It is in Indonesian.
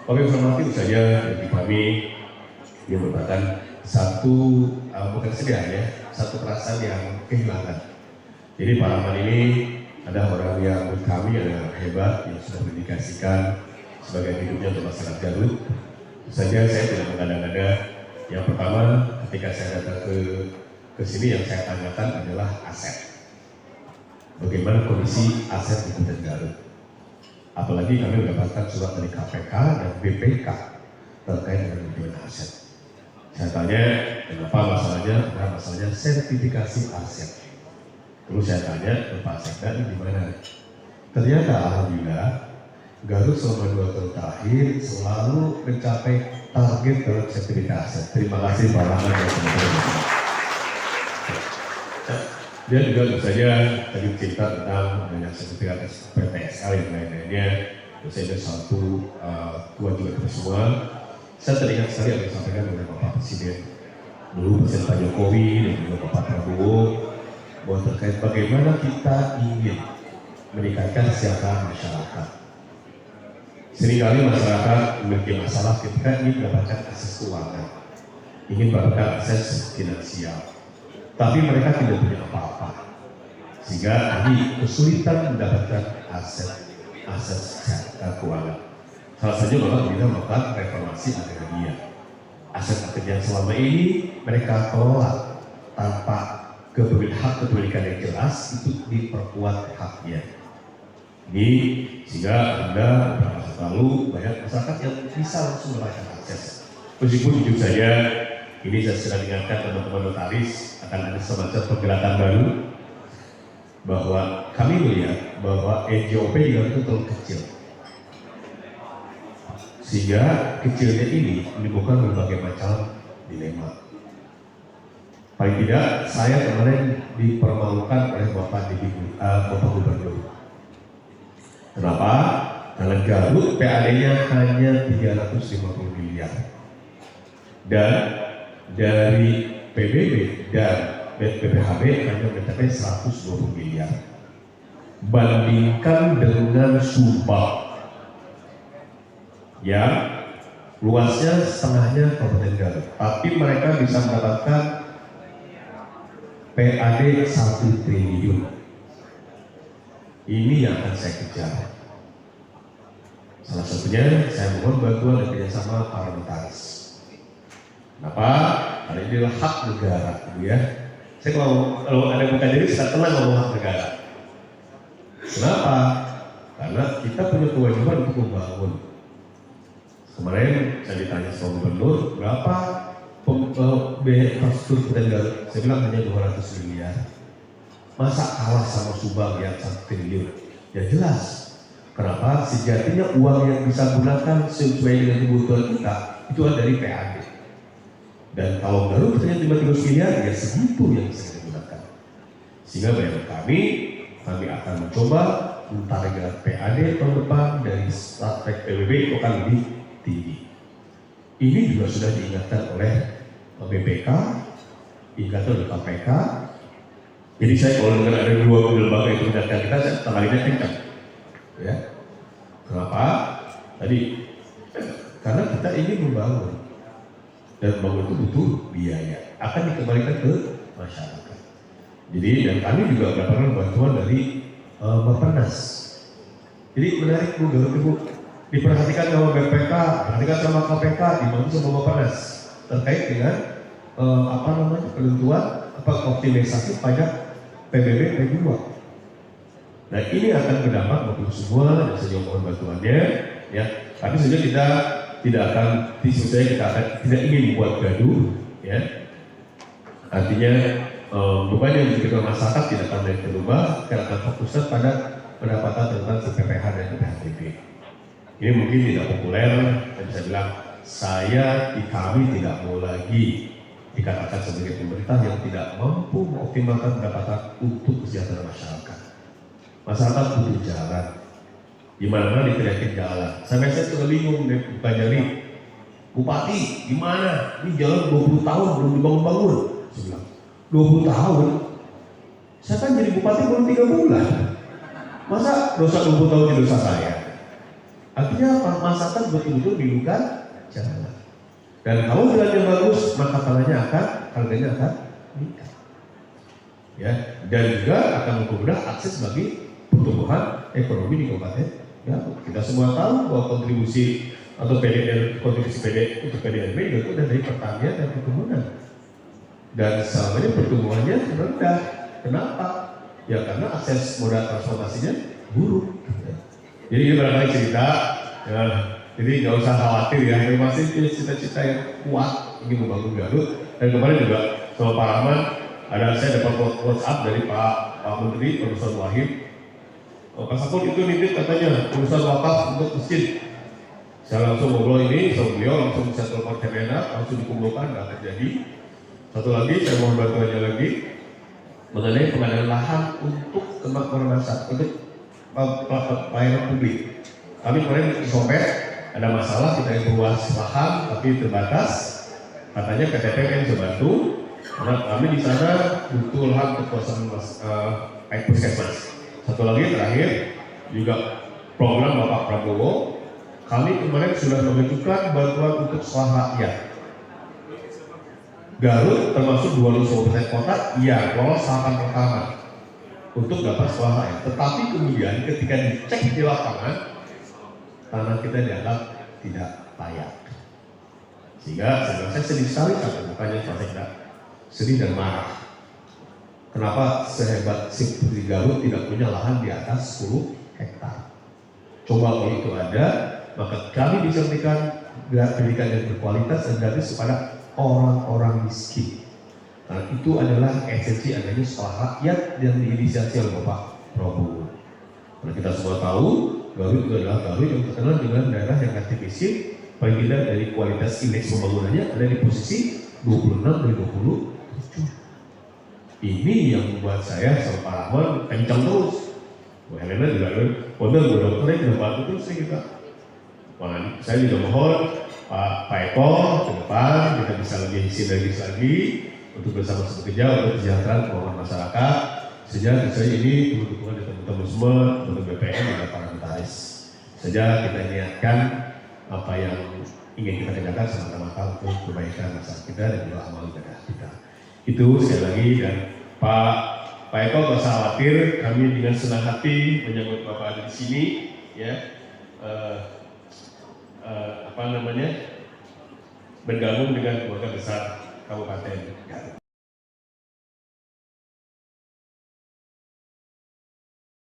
Oke, informatif saja bagi kami ini merupakan satu bukan sedih ya, satu perasaan yang kehilangan. Jadi Pak Rahman ini ada orang yang menurut kami adalah hebat yang sudah mendedikasikan sebagai hidupnya untuk masyarakat Garut. Saja saya tidak mengada-ngada. Yang pertama, ketika saya datang ke sini yang saya tanyakan adalah aset. Bagaimana kondisi aset di Kabupaten Garut? Apalagi kami mendapatkan surat dari KPK dan BPK terkait dengan manajemen aset. Saya tanya, kenapa masalahnya? Nah, masalahnya sertifikasi aset. Terus saya tanya ke Pak Sekda ini gimana? Ternyata alhamdulillah Garut selama 2 tahun terakhir selalu mencapai target dalam sertifikasi aset. Terima kasih Pak Rahman dan teman-teman. Dia juga misalnya tadi cerita tentang banyak sertifikat PTSL yang lain-lainnya. Terus ada satu tuan juga kita semua. Saya teringat sekali yang disampaikan oleh Bapak Presiden dulu, Presiden Pak Jokowi dan juga Bapak Prabowo, bahwa terkait bagaimana kita ingin meningkatkan kesejahteraan masyarakat. Seringkali masyarakat memiliki masalah ketika ingin mendapatkan akses keuangan, ingin mendapatkan akses finansial, tapi mereka tidak punya apa-apa, sehingga tadi kesulitan mendapatkan akses keuangan. Salah satunya bahwa kita melakukan reformasi agraria. Aset yang selama ini mereka kelola tanpa hak kepemilikan yang jelas, itu diperkuat haknya. Ini sehingga Anda beberapa saat lalu banyak masyarakat yang bisa langsung mendapatkan akses. Meskipun jujur saja, ini saya sedang ingatkan teman-teman notaris akan ada semacam pergerakan baru, bahwa kami melihat bahwa NJOP di Garut itu terlalu kecil, sehingga kecilnya ini menimbulkan berbagai macam dilema. Paling tidak saya kemarin dipermalukan oleh Bapak Gubernur. Kenapa? Karena Garut PAD-nya hanya 350 miliar, dan dari PBB dan BPHB hanya mencapai 120 miliar. Bandingkan dengan Subang yang luasnya setengahnya Kabupaten Garut, tapi mereka bisa mendapatkan PAD 1 triliun. Ini yang akan saya kejar. Salah satunya saya mohon bantuan dan kerjasama para notaris. Kenapa? Karena ini adalah hak negara, ya. Saya kalau ada bukan diri, saya tenang ngomong hak negara. Kenapa? Karena kita punya kewajiban untuk membangun. Kemarin saya ditanya sama gubernur, berapa biaya infrastruktur Kabupaten Garut? Saya bilang hanya 200 miliar. Masa kalah sama Subang yang 1 triliun? Ya jelas. Kenapa? Sejatinya uang yang bisa gunakan sesuai dengan kebutuhan kita itu ada dari PAD. Dan kalau Garut ternyata 500 miliar, ya segitu yang bisa digunakan. Sehingga bagi kami akan mencoba mentargetkan PAD tahun depan dari strategi PBB itu akan lebih tinggi. Ini juga sudah diingatkan oleh BPK, diingatkan oleh KPK. Jadi saya kalau dengar ada 2 lembaga yang mengingatkan kita, saya tangannya kencang. Ya, kenapa? Tadi karena kita ingin membangun, dan membangun itu butuh biaya, akan dikembalikan ke masyarakat. Jadi dan kami juga mendapatkan bantuan dari Bappenas. Jadi menarik Bu, Garut Ibu, diperhatikan sama BPK, diperhatikan sama KPK, dibantu sama Bappenas terkait dengan penentuan optimalisasi pajak PBB P2. Nah ini akan berdampak untuk semua, dan saya mohon bantuannya, ya. Tapi saja kita tidak akan tidak ingin membuat gaduh, ya. Artinya beban yang diberikan masyarakat tidak akan berubah, kita akan fokuskan pada pendapatan tentang PPH dan PHTB. Ini mungkin tidak populer, dan bisa bilang kami tidak mau lagi dikatakan sebagai pemerintah yang tidak mampu mengoptimalkan pendapatan untuk kesejahteraan masyarakat. Masyarakat butuh jalan, di mana-mana diteriakin jalan. Sampai saya sudah bingung deh, bukan jadi Bupati, gimana? Ini jalan 20 tahun belum dibangun-bangun. Saya bilang, 20 tahun? Saya kan jadi Bupati baru 3 bulan. Masa dosa 20 tahun itu dosa saya? Artinya apa? Masyarakat betul-betul dibuka jalan. Dan kalau jalannya bagus, maka harganya akan meningkat. Ya, dan juga akan mempermudah akses bagi pertumbuhan ekonomi di Kabupaten Garut. Kita semua tahu bahwa kontribusi atau kontribusi untuk PDRB itu dari pertanian dan perkebunan. Dan selama ini pertumbuhannya rendah. Kenapa? Ya karena akses moda transportasinya buruk. Jadi ini barangkali cerita, ya, jadi nggak usah khawatir ya. Ini masih cita-cita yang kuat ingin membangun Garut. Dan kemarin juga sama Pak Rahman, saya dapat WhatsApp dari Pak Menteri Urusan Wahid. Pak Sapul itu nitip katanya urusan wakaf untuk masjid. Saya langsung ngobrol ini sama beliau, langsung saya telepon Kemenak, langsung dikumpulkan, nggak terjadi. Satu lagi, saya mohon bantuannya lagi mengenai pengadaan lahan untuk kemakmuran masyarakat, untuk pelayanan publik. Kami kemarin disopet, ada masalah kita yang luas lahan tapi terbatas. Katanya PTP kan bisa bantu, karena kami di sana butuh lahan untuk kawasan puskesmas. Satu lagi terakhir juga program Bapak Prabowo. Kami kemarin sudah mengajukan bantuan untuk sekolah rakyat. Garut termasuk 2 kota yang lolos tahapan pertama untuk dapat sekolah rakyat. Tetapi kemudian ketika dicek di lapangan, tanah kita dianggap tidak layak. Sehingga saya sedih sekali, bukannya saya tidak sedih dan marah. Kenapa sehebat Putri Garut tidak punya lahan di atas 10 hektar? Coba kalau itu ada, maka kami bisa memberikan pendidikan yang berkualitas dan gratis kepada orang-orang miskin. Karena itu adalah esensi adanya sekolah rakyat yang diinisiasi oleh Bapak Prabowo. Karena kita semua tahu, Garut itu adalah Garut yang terkenal dengan daerah yang aktif miskin, paling tidak dari kualitas indeks pembangunannya ada di posisi 26 dari 27. Ini yang membuat saya sama Pak Rahman kencang terus. Bu Helena juga benar, Bu Dokternya juga bantu terus nih kita. Saya juga mohon Pak Eko ke depan kita bisa lebih sinergis lagi untuk bersama-sama bekerja untuk kesejahteraan keuangan masyarakat. Sejak saya ini perlu dukungan dari teman-teman semua, untuk BPN dan parlamentaris. Saja kita niatkan apa yang ingin kita kerjakan semata-mata untuk kebaikan masyarakat kita dan juga amal ibadah kita. Itu sekali lagi, dan Pak Eko gak usah khawatir, kami dengan senang hati menyambut Bapak ada di sini, ya, bergabung dengan keluarga besar Kabupaten Garut.